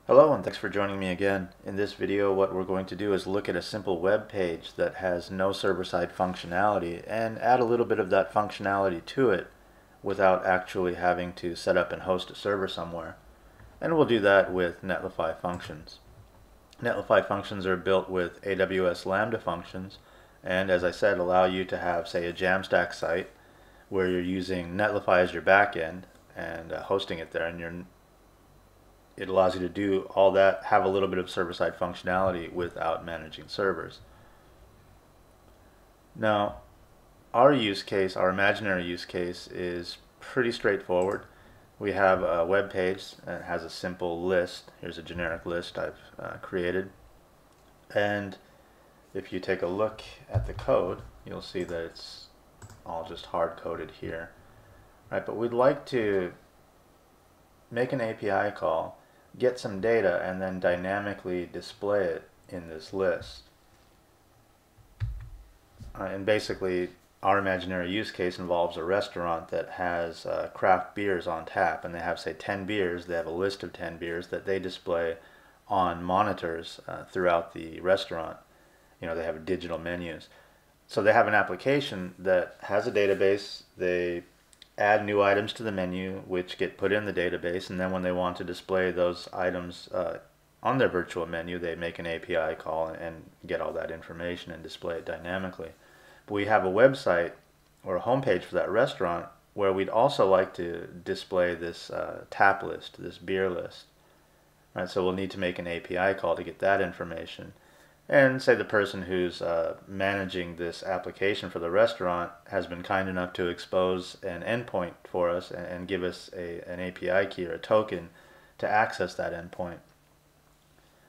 Hello and thanks for joining me again. In this video what we're going to do is look at a simple web page that has no server-side functionality and add a little bit of that functionality to it without actually having to set up and host a server somewhere. And we'll do that with Netlify functions. Netlify functions are built with AWS Lambda functions and, as I said, allow you to have, say, a Jamstack site where you're using Netlify as your backend and hosting it there, and it allows you to do all that, have a little bit of server-side functionality without managing servers. Now, our use case, our imaginary use case, is pretty straightforward. We have a web page that has a simple list. Here's a generic list I've created. And if you take a look at the code, you'll see that it's all just hard-coded here. Right, but we'd like to make an API call, get some data, and then dynamically display it in this list. And basically, our imaginary use case involves a restaurant that has craft beers on tap, and they have, say, 10 beers. They have a list of 10 beers that they display on monitors throughout the restaurant. You know, they have digital menus. So they have an application that has a database. They add new items to the menu, which get put in the database, and then when they want to display those items on their virtual menu, they make an API call and get all that information and display it dynamically. But we have a website or a homepage for that restaurant where we'd also like to display this tap list, this beer list. Right, so we'll need to make an API call to get that information. And say the person who's managing this application for the restaurant has been kind enough to expose an endpoint for us and give us an API key or a token to access that endpoint.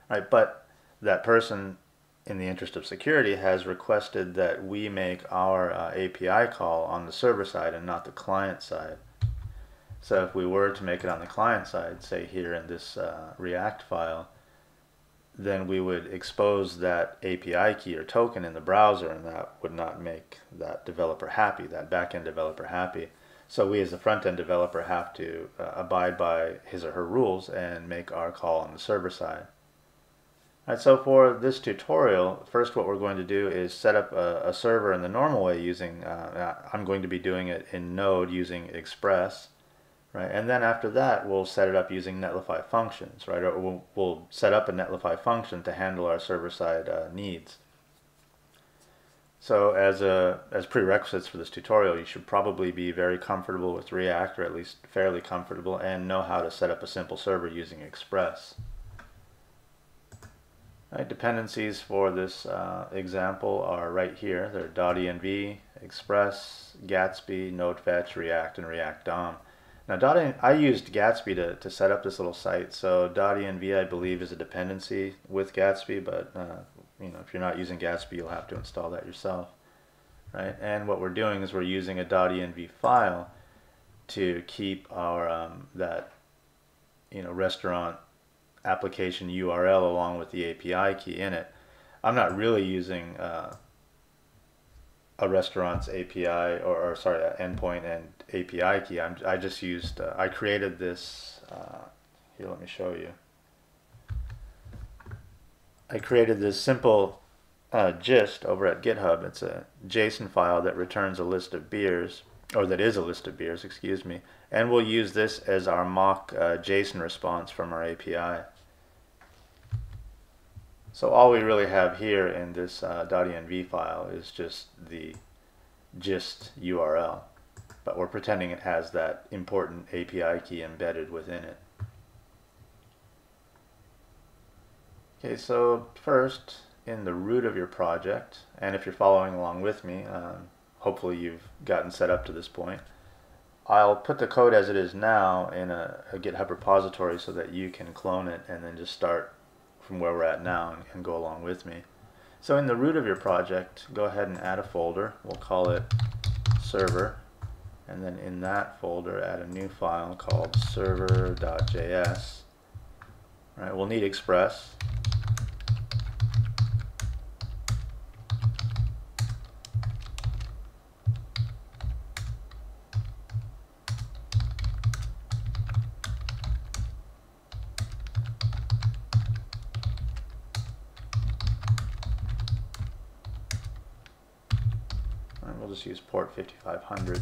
Right, but that person, in the interest of security, has requested that we make our API call on the server side and not the client side. So if we were to make it on the client side, say here in this React file, then we would expose that API key or token in the browser, and that would not make that developer happy, that backend developer happy. So we as a front-end developer have to abide by his or her rules and make our call on the server side. Right, so for this tutorial, first what we're going to do is set up a server in the normal way using, I'm going to be doing it in Node using Express. Right, and then after that we'll set it up using Netlify functions, right? Or we'll set up a Netlify function to handle our server-side needs. So as prerequisites for this tutorial, you should probably be very comfortable with React, or at least fairly comfortable, and know how to set up a simple server using Express. Right, dependencies for this example are right here. They're .env, Express, Gatsby, Node Fetch, React, and React DOM. Now, I used Gatsby to set up this little site, so .env I believe is a dependency with Gatsby, but you know, if you're not using Gatsby, you'll have to install that yourself, right? And what we're doing is we're using a .env file to keep our that restaurant application URL along with the API key in it. I'm not really using a restaurant's API or sorry, endpoint and API key. I just used, I created this, here let me show you. I created this simple gist over at GitHub. It's a JSON file that returns a list of beers, or that is a list of beers, excuse me, and we'll use this as our mock JSON response from our API. So all we really have here in this .env file is just the gist URL, but we're pretending it has that important API key embedded within it. Okay, so first, in the root of your project, and if you're following along with me, hopefully you've gotten set up to this point, I'll put the code as it is now in a GitHub repository so that you can clone it and then just start from where we're at now and go along with me. So in the root of your project, go ahead and add a folder. We'll call it server, and then in that folder add a new file called server.js. Right, we'll need Express. just use port 5500.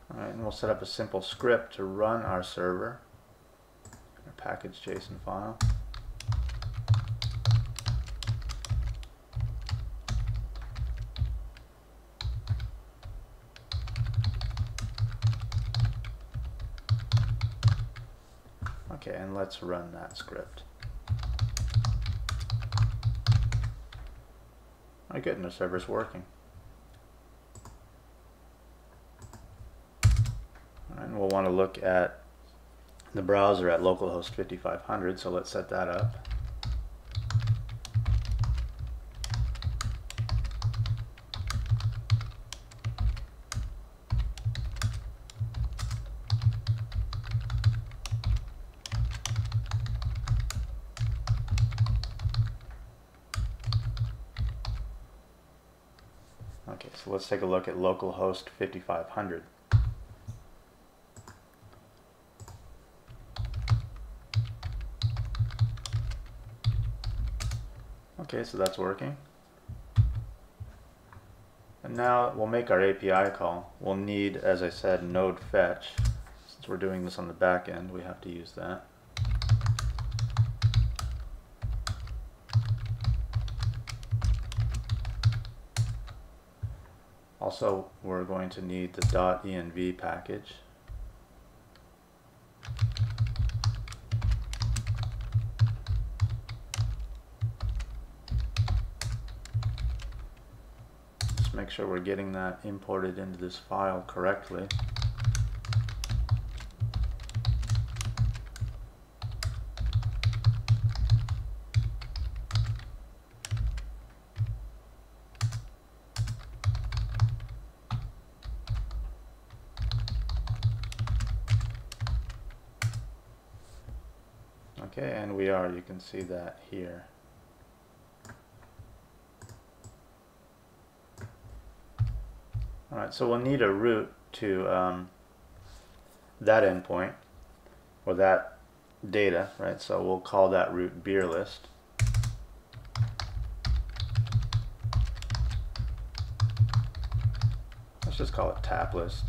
Alright, and we'll set up a simple script to run our server, our package JSON file. Okay, and let's run that script. Alright, good, and the server's working. Alright, and we'll want to look at the browser at localhost 5500, so let's set that up. Okay, so let's take a look at localhost 5500. Okay, so that's working. And now we'll make our API call. We'll need, as I said, node fetch. Since we're doing this on the back end, we have to use that. Also, we're going to need the .env package. Just make sure we're getting that imported into this file correctly. Okay, and we are, you can see that here. Alright, so we'll need a route to that endpoint, or that data, right? So we'll call that route beer list. Let's just call it tap list,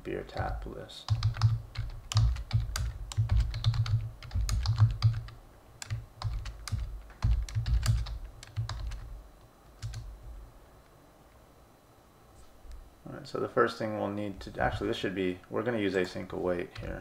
beer tap list. Alright, so the first thing we'll need to, actually this should be, we're going to use async await here.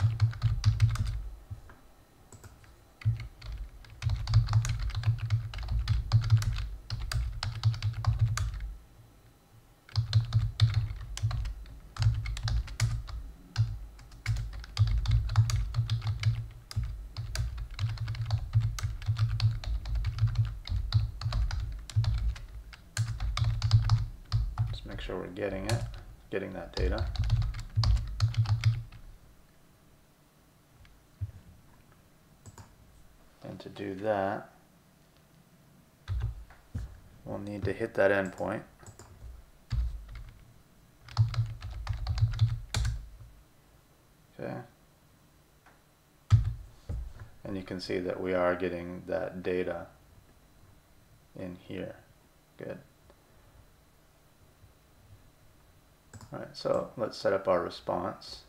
Make sure we're getting it, getting that data. And to do that, we'll need to hit that endpoint. Okay. And you can see that we are getting that data in here. Good. Alright, so let's set up our response.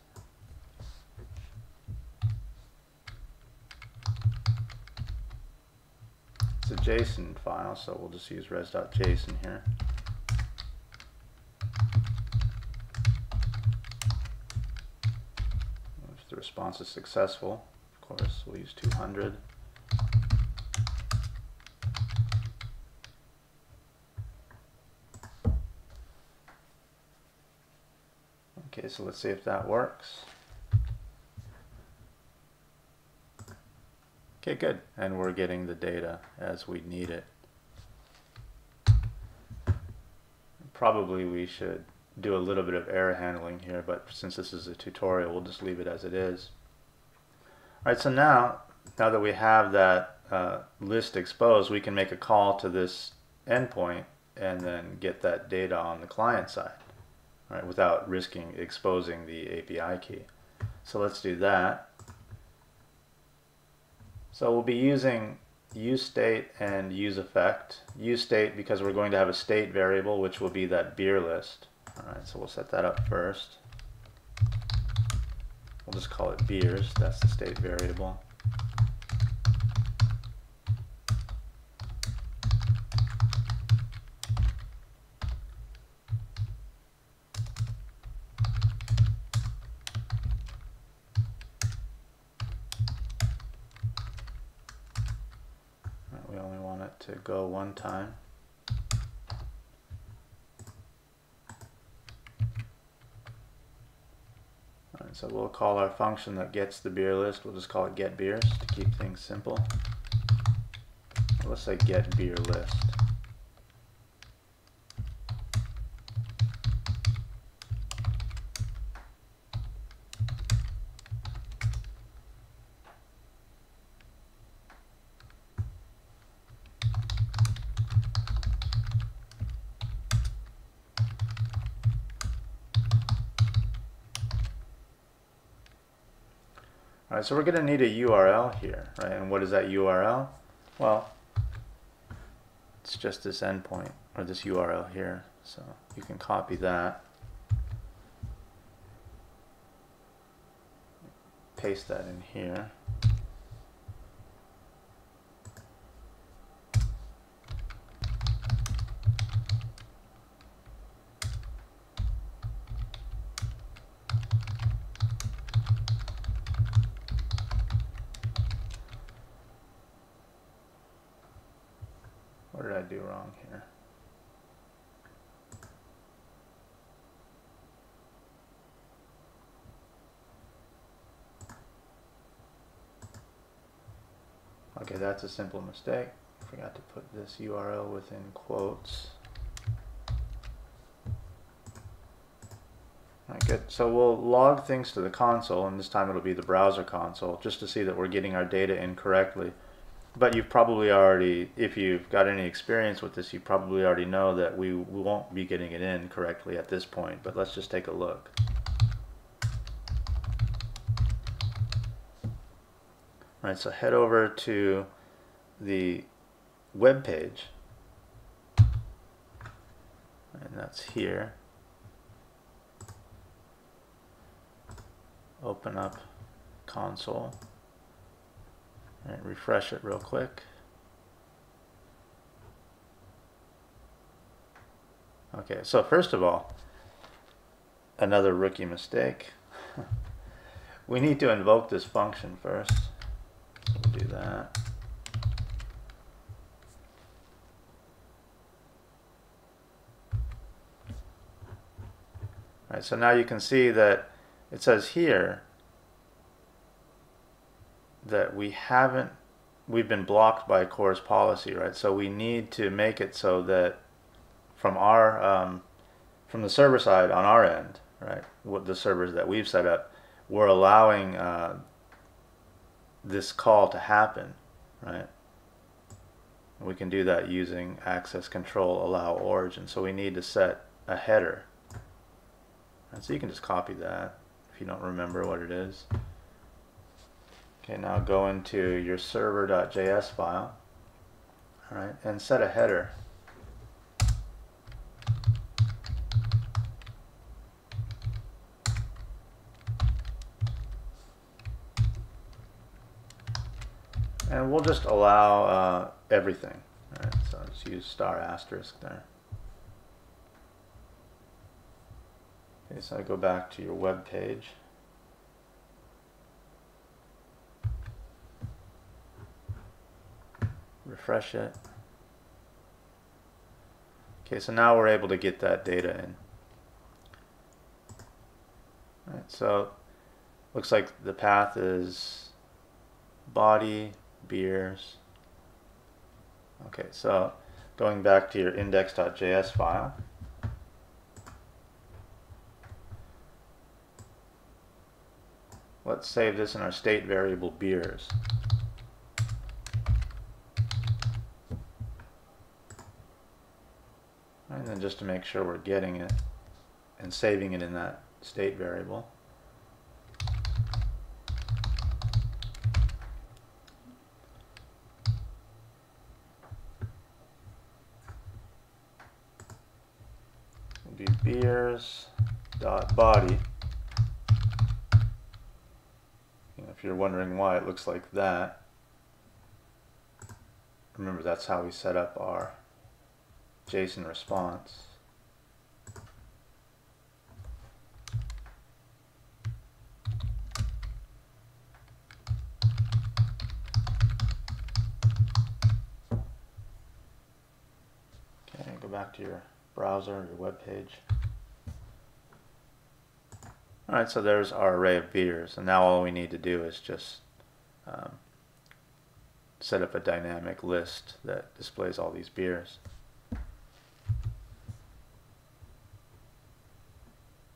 It's a JSON file, so we'll just use res.json here. If the response is successful, of course, we'll use 200. Okay, so let's see if that works. Okay, good. And we're getting the data as we need it. Probably we should do a little bit of error handling here, but since this is a tutorial, we'll just leave it as it is. Alright, so now that we have that list exposed, we can make a call to this endpoint and then get that data on the client side, right, without risking exposing the API key. So let's do that. So we'll be using useState and useEffect. useState because we're going to have a state variable, which will be that beer list. All right, so we'll set that up first. We'll just call it beers. That's the state variable. We only want it to go one time. Alright, so we'll call our function that gets the beer list, we'll just call it getBeers to keep things simple. Let's say getBeerList. Alright, so we're going to need a URL here, right? And what is that URL? Well, it's just this endpoint, or this URL here. So you can copy that, paste that in here. What did I do wrong here? Okay, that's a simple mistake. Forgot to put this URL within quotes. Alright, good. So we'll log things to the console, and this time it'll be the browser console, just to see that we're getting our data in correctly. But you've probably already, if you've got any experience with this, you probably already know that we won't be getting it in correctly at this point. But let's just take a look. All right, so head over to the web page, and that's here. Open up console. And refresh it real quick. Okay, so first of all, another rookie mistake. We need to invoke this function first. So we'll do that. All right, so now you can see that it says here that we've been blocked by CORS policy, right? So we need to make it so that from our from the server side on our end, right, what the servers that we've set up, we're allowing this call to happen, right? We can do that using access control allow origin. So we need to set a header, and so you can just copy that if you don't remember what it is. Okay, now go into your server.js file, all right, and set a header. And we'll just allow everything. All right, so just use star asterisk there. Okay, so I go back to your web page. Refresh it. Okay, so now we're able to get that data in. All right, so looks like the path is body, beers. Okay, so going back to your index.js file. Let's save this in our state variable beers. And then just to make sure we're getting it and saving it in that state variable. It'll be beers.body. If you're wondering why it looks like that, remember that's how we set up our JSON response. Okay, go back to your browser or your web page. Alright, so there's our array of beers, and now all we need to do is just set up a dynamic list that displays all these beers.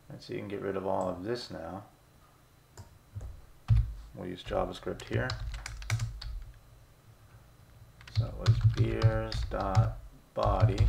And so you can get rid of all of this now. We'll use JavaScript here. So it was beers.body.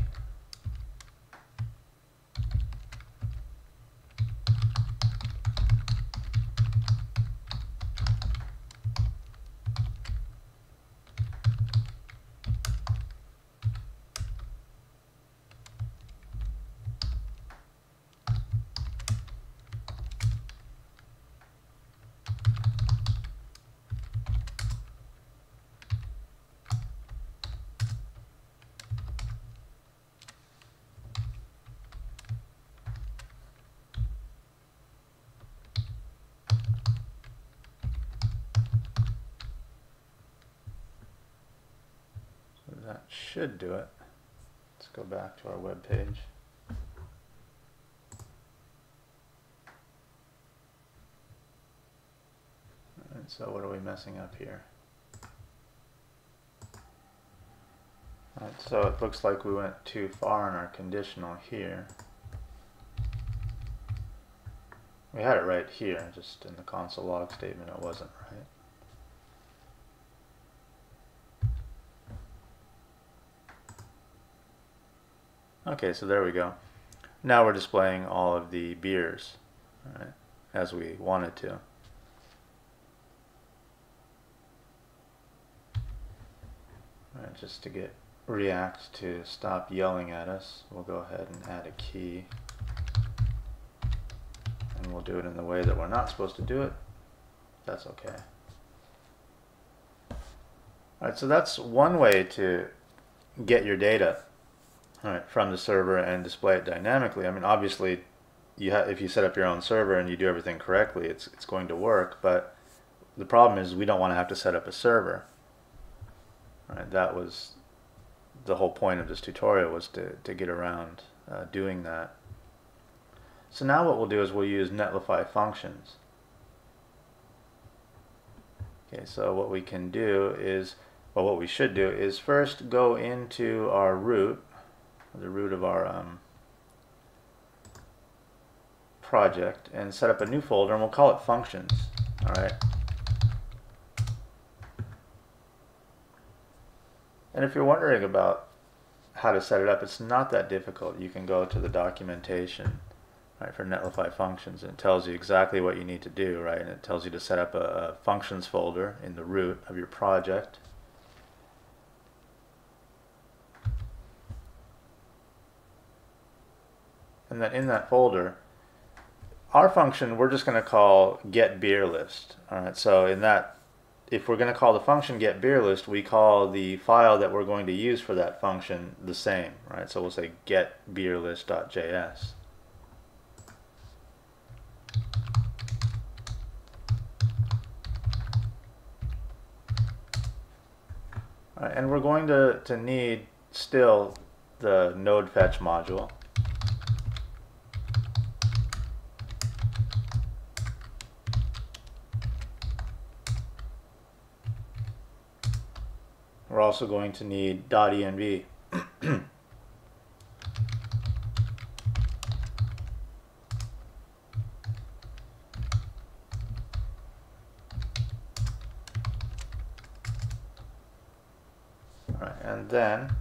That should do it. Let's go back to our web page. And so what are we messing up here? Alright, so it looks like we went too far in our conditional here. We had it right here, just in the console log statement it wasn't right. Okay, so there we go. Now we're displaying all of the beers, right, as we wanted to. Right, just to get React to stop yelling at us, we'll go ahead and add a key. And we'll do it in the way that we're not supposed to do it. That's okay. Alright, so that's one way to get your data from the server and display it dynamically. I mean, obviously, if you set up your own server and you do everything correctly, it's going to work. But the problem is we don't want to have to set up a server. Right? That was the whole point of this tutorial, was to get around doing that. So now what we'll do is we'll use Netlify functions. Okay, so what we can do is, well, what we should do is first go into our root, the root of our project, and set up a new folder, and we'll call it functions. All right. And if you're wondering about how to set it up, it's not that difficult. You can go to the documentation, right, for Netlify functions, and it tells you exactly what you need to do, right? And it tells you to set up a functions folder in the root of your project. And then in that folder, our function we're just going to call getBeerList. All right, so in that, if we're going to call the function getBeerList, we call the file that we're going to use for that function the same, right? So we'll say getBeerList.js. All right, and we're going to need still the node fetch module. We're also going to need .env. All right, and then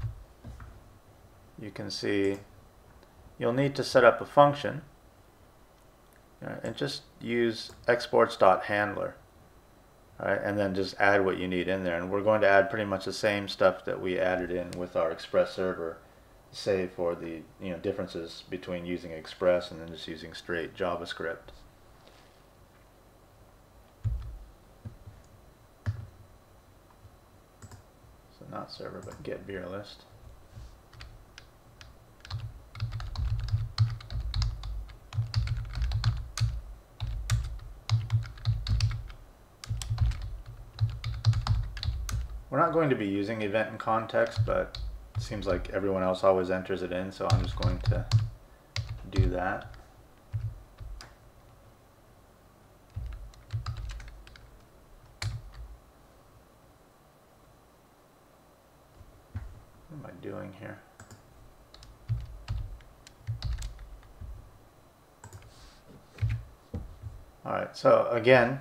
you can see you'll need to set up a function, and just use exports.handler. Alright, and then just add what you need in there. And we're going to add pretty much the same stuff that we added in with our Express server, save for the differences between using Express and then just using straight JavaScript. So not server, but get beer list. We're not going to be using event in context, but it seems like everyone else always enters it in, so I'm just going to do that. What am I doing here? Alright, so again,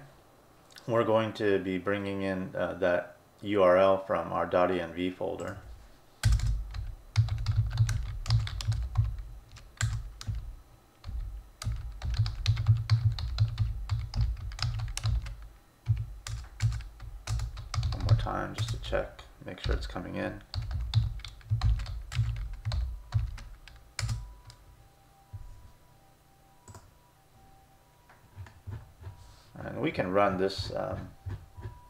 we're going to be bringing in that URL from our .env folder. One more time just to check, make sure it's coming in. And we can run this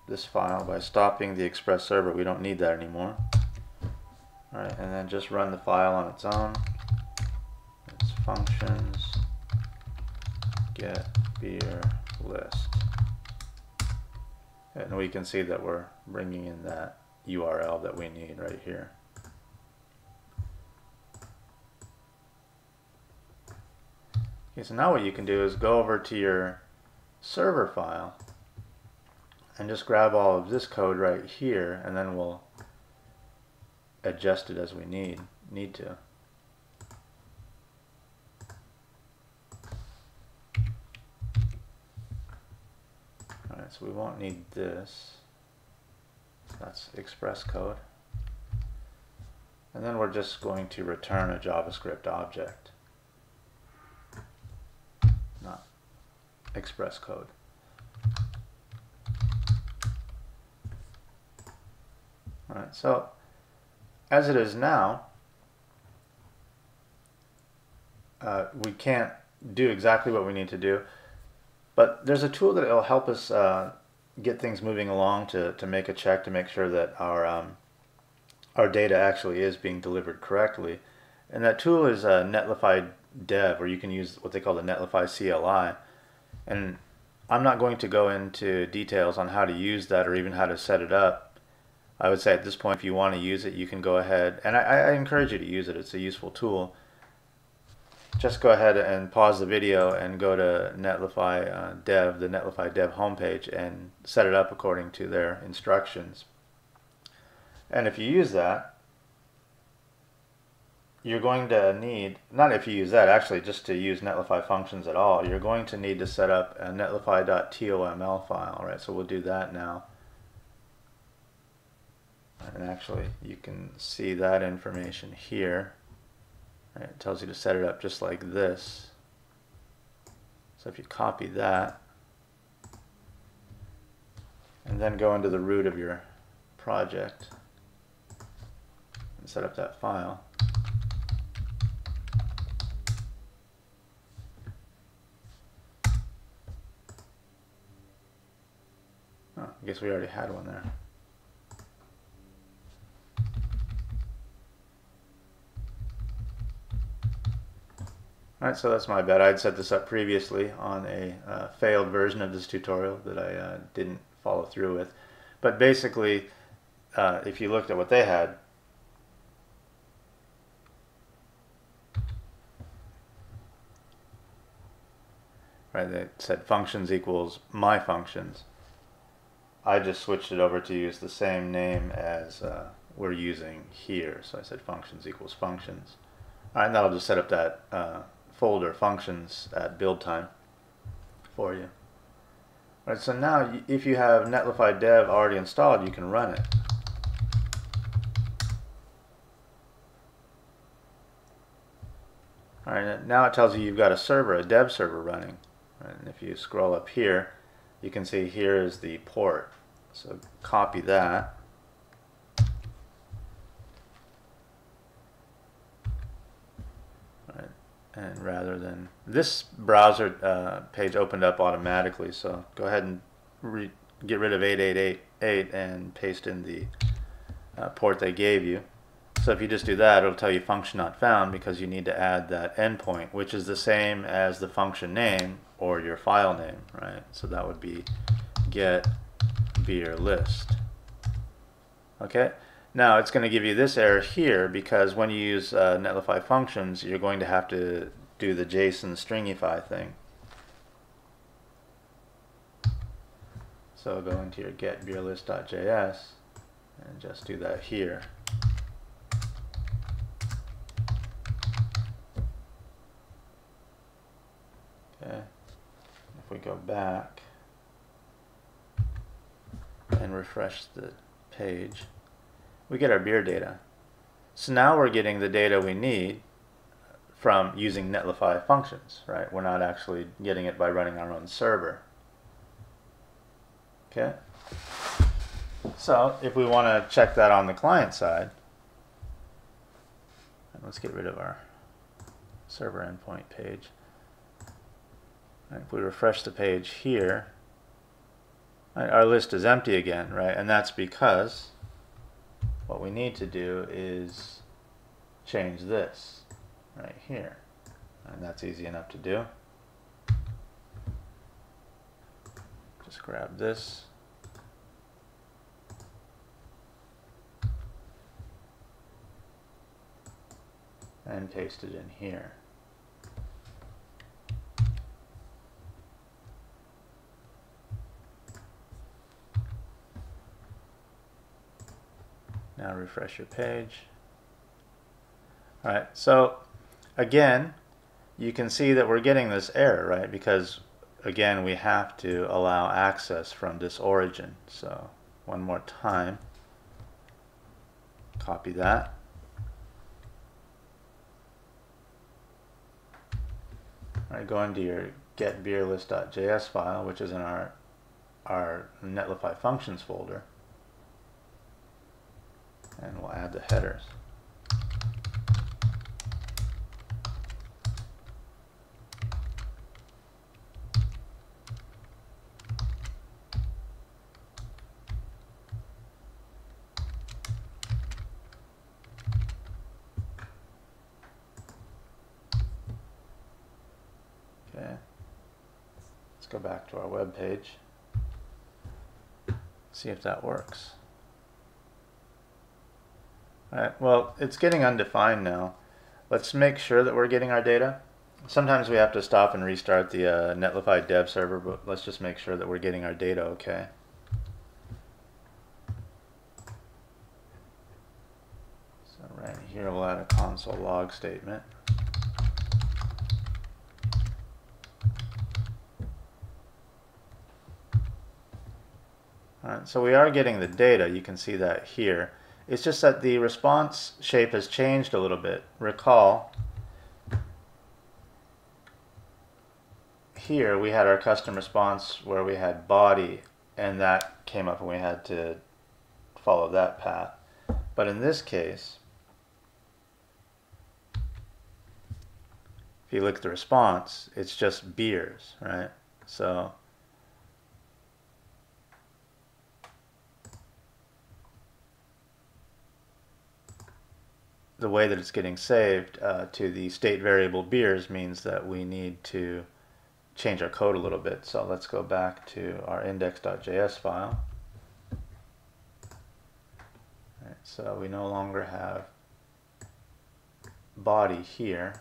this file by stopping the Express server. We don't need that anymore. Alright, and then just run the file on its own. It's functions get beer list. And we can see that we're bringing in that URL that we need right here. Okay, so now what you can do is go over to your server file and just grab all of this code right here, and then we'll adjust it as we need to. Alright, so we won't need this. That's Express code. And then we're just going to return a JavaScript object, not Express code. Alright, so as it is now, we can't do exactly what we need to do, but there's a tool that will help us get things moving along to make a check to make sure that our data actually is being delivered correctly. And that tool is Netlify Dev, or you can use what they call the Netlify CLI. And I'm not going to go into details on how to use that or even how to set it up. I would say at this point, if you want to use it, you can go ahead, and I encourage you to use it. It's a useful tool. Just go ahead and pause the video and go to Netlify Dev, the Netlify Dev homepage, and set it up according to their instructions. And if you use that, you're going to need, not if you use that, actually just to use Netlify functions at all, you're going to need to set up a netlify.toml file, right? So we'll do that now. And actually, you can see that information here. Right, it tells you to set it up just like this. So if you copy that, and then go into the root of your project and set up that file. Oh, I guess we already had one there. Alright, so that's my bad. I'd set this up previously on a failed version of this tutorial that I didn't follow through with. But basically, if you looked at what they had, right, they said functions equals my functions. I just switched it over to use the same name as we're using here. So I said functions equals functions. Alright, and that'll just set up that folder functions at build time for you. All right, so now if you have Netlify Dev already installed, you can run it. All right, now it tells you you've got a server, a dev server running. Right, and if you scroll up here, you can see here is the port. So copy that. Right, and rather than this browser page opened up automatically, so go ahead and get rid of 8888 and paste in the port they gave you. So if you just do that, it'll tell you function not found because you need to add that endpoint, which is the same as the function name or your file name, right? So that would be get beer list. Okay, now it's going to give you this error here because when you use Netlify functions, you're going to have to do the JSON stringify thing. So go into your getBeerList.js and just do that here. Okay, if we go back and refresh the page, we get our beer data. So now we're getting the data we need from using Netlify functions, right? We're not actually getting it by running our own server. Okay, so if we want to check that on the client side, let's get rid of our server endpoint page. If we refresh the page here, our list is empty again, right? And that's because what we need to do is change this right here. And that's easy enough to do. Just grab this. And paste it in here. Now refresh your page. All right, so again, you can see that we're getting this error, right? Because again, we have to allow access from this origin. So one more time, copy that. All right, go into your getBeerList.js file, which is in our Netlify functions folder. And we'll add the headers. Okay. Let's go back to our web page. See if that works. Alright, well, it's getting undefined now. Let's make sure that we're getting our data. Sometimes we have to stop and restart the Netlify dev server, but let's just make sure that we're getting our data okay. So right here we'll add a console log statement. Alright, so we are getting the data. You can see that here. It's just that the response shape has changed a little bit. Recall, here we had our custom response where we had body, and that came up and we had to follow that path. But in this case, if you look at the response, it's just beers, right? So the way that it's getting saved to the state variable beers means that we need to change our code a little bit. So let's go back to our index.js file. Right, so we no longer have body here.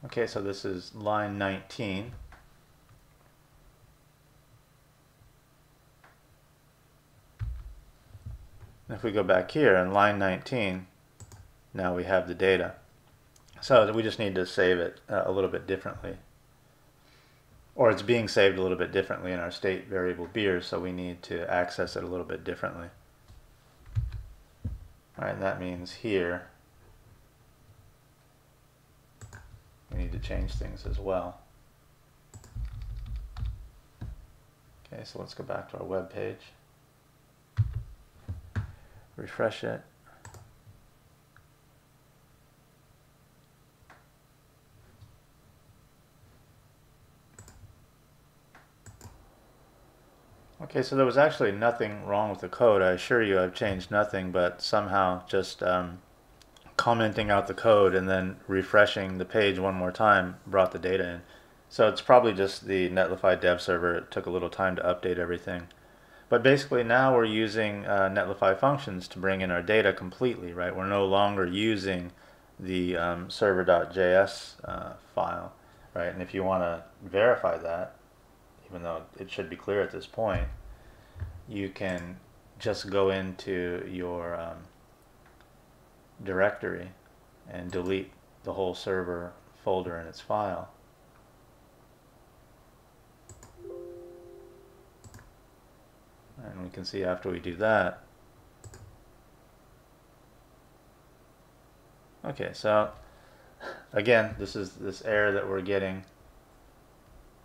Okay, so this is line 19. And if we go back here in line 19, now we have the data. So we just need to save it a little bit differently. or it's being saved a little bit differently in our state variable beers, so we need to access it a little bit differently. All right, and that means here we need to change things as well. Okay, so let's go back to our web page, refresh it. Okay, so there was actually nothing wrong with the code. I assure you I've changed nothing, but somehow just commenting out the code and then refreshing the page one more time brought the data in. So it's probably just the Netlify dev server. It took a little time to update everything. But basically now we're using Netlify functions to bring in our data completely, right? We're no longer using the server.js file, right? And if you want to verify that, even though it should be clear at this point, you can just go into your directory and delete the whole server folder in its file. And we can see after we do that. Okay, so again, this is this error that we're getting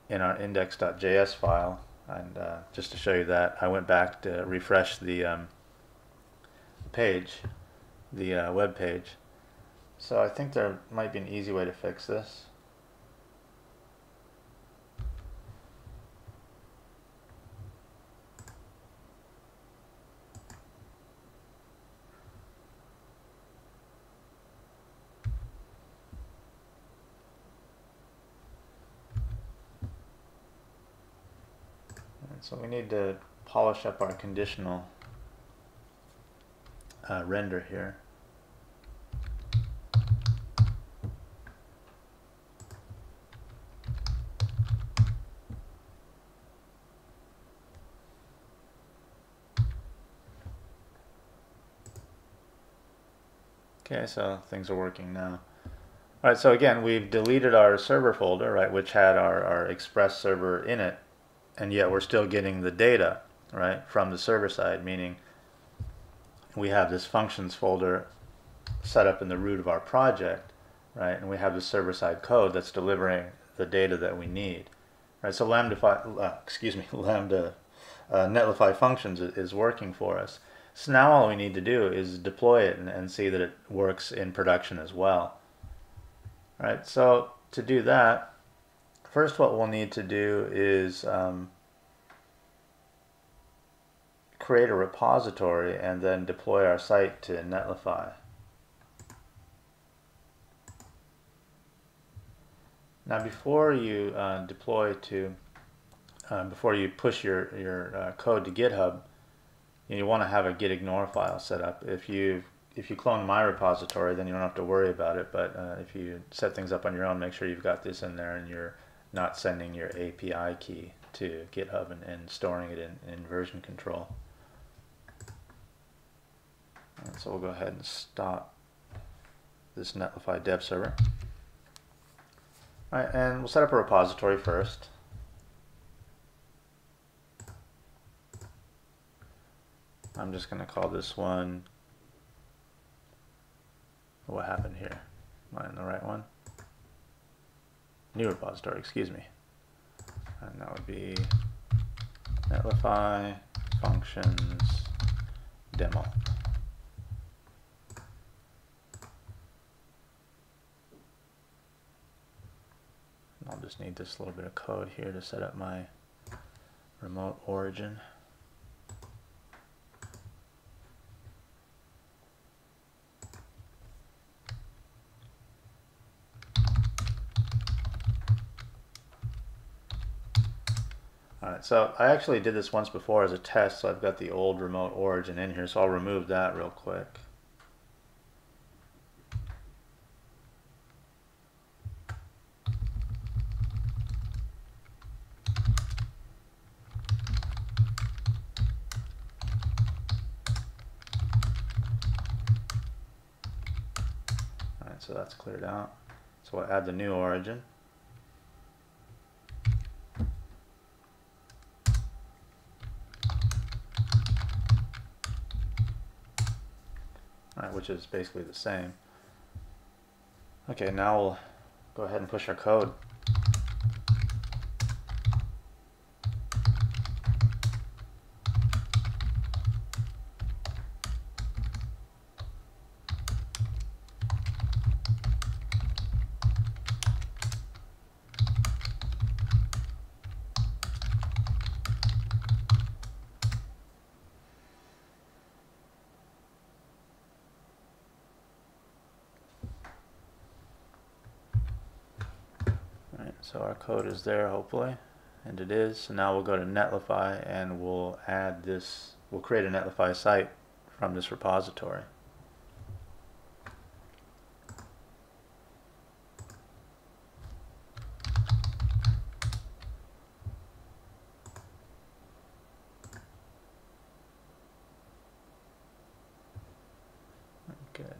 in our index.js file, and just to show you that, I went back to refresh the page, the web page. So I think there might be an easy way to fix this. So we need to polish up our conditional render here. Okay, so things are working now. All right, so again, we've deleted our server folder, right, which had our Express server in it, and yet we're still getting the data, right, from the server side, meaning we have this functions folder set up in the root of our project, right, and we have the server-side code that's delivering the data that we need, right? So Netlify functions is working for us. So now all we need to do is deploy it and see that it works in production as well. All right, so to do that, first what we'll need to do is create a repository and then deploy our site to Netlify. Now before you before you push your code to GitHub, you want to have a gitignore file set up. If you clone my repository, then you don't have to worry about it, but if you set things up on your own, make sure you've got this in there and you're not sending your API key to GitHub and storing it in version control. And so we'll go ahead and stop this Netlify dev server. All right, and we'll set up a repository first. I'm just going to call this one, what happened here? Am I in the right one? New repository, excuse me. And that would be Netlify functions demo. I'll just need this little bit of code here to set up my remote origin. Alright, so I actually did this once before as a test, so I've got the old remote origin in here, so I'll remove that real quick. Alright, so that's cleared out. So we'll add the new origin. right, which is basically the same. Okay, now we'll go ahead and push our code. So our code is there, hopefully, and it is. So now we'll go to Netlify and we'll add this, we'll create a Netlify site from this repository. Good.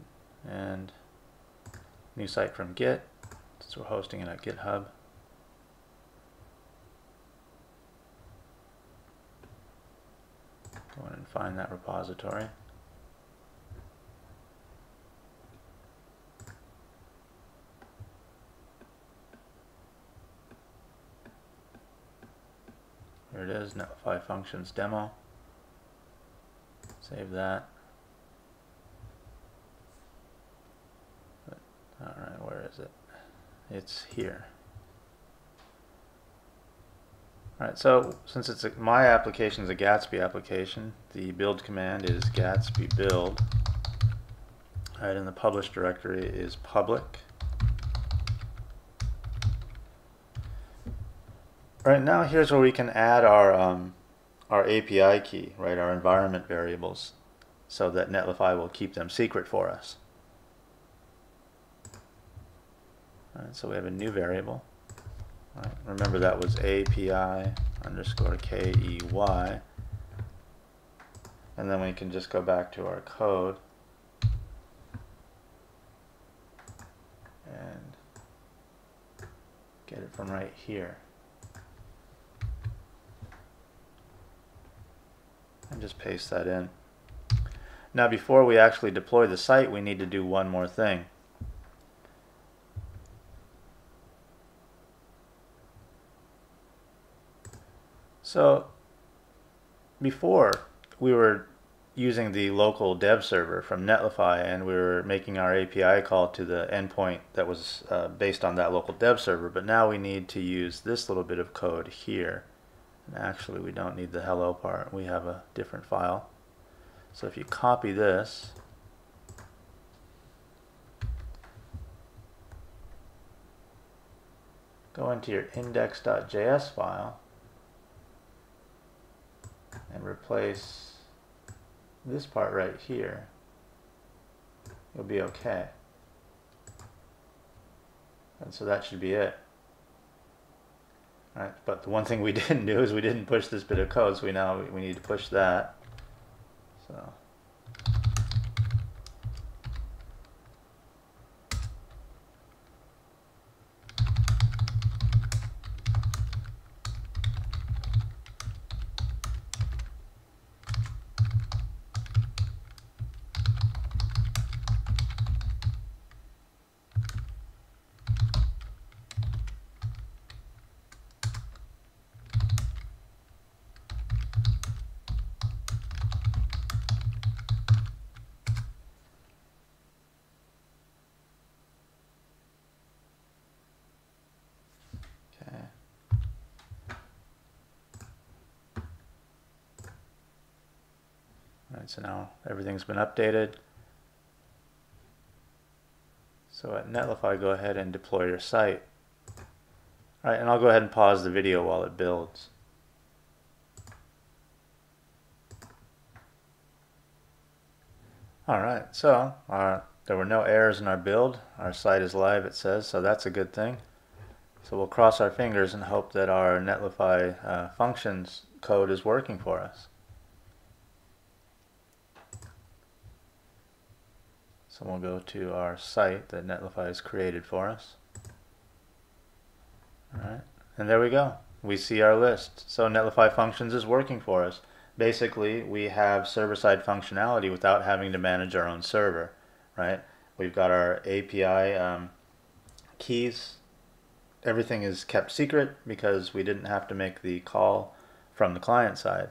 And new site from Git, since we're hosting it at GitHub. Go in and find that repository. Here it is, Netlify functions demo. Save that. Alright, where is it? It's here. Alright, so since it's my application is a Gatsby application, the build command is Gatsby build. Alright, and the publish directory is public. Alright, now here's where we can add our API key, right, our environment variables, so that Netlify will keep them secret for us. Alright, so we have a new variable. Right, remember that was API underscore KEY, and then we can just go back to our code and get it from right here and just paste that in. Now before we actually deploy the site, we need to do one more thing. So before we were using the local dev server from Netlify, and we were making our API call to the endpoint that was based on that local dev server, but now we need to use this little bit of code here. And actually we don't need the hello part, we have a different file. So if you copy this, go into your index.js file and replace this part right here, you'll be okay. And so that should be it. All right, but the one thing we didn't do is we didn't push this bit of code, so we need to push that. So so now everything's been updated. So at Netlify, go ahead and deploy your site. Alright, and I'll go ahead and pause the video while it builds. Alright, so there were no errors in our build. Our site is live, it says, so that's a good thing. So we'll cross our fingers and hope that our Netlify functions code is working for us. So we'll go to our site that Netlify has created for us. Alright, and there we go. We see our list. So Netlify functions is working for us. basically we have server-side functionality without having to manage our own server, right? We've got our API keys. Everything is kept secret because we didn't have to make the call from the client side,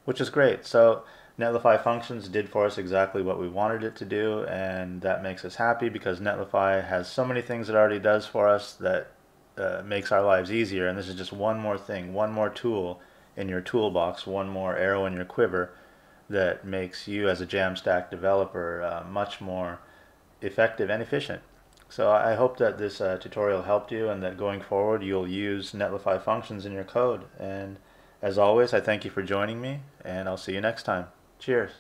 which is great. So Netlify Functions did for us exactly what we wanted it to do, and that makes us happy because Netlify has so many things it already does for us that makes our lives easier. And this is just one more thing, one more tool in your toolbox, one more arrow in your quiver that makes you as a Jamstack developer much more effective and efficient. So I hope that this tutorial helped you and that going forward you'll use Netlify functions in your code. And as always, I thank you for joining me, and I'll see you next time. Cheers.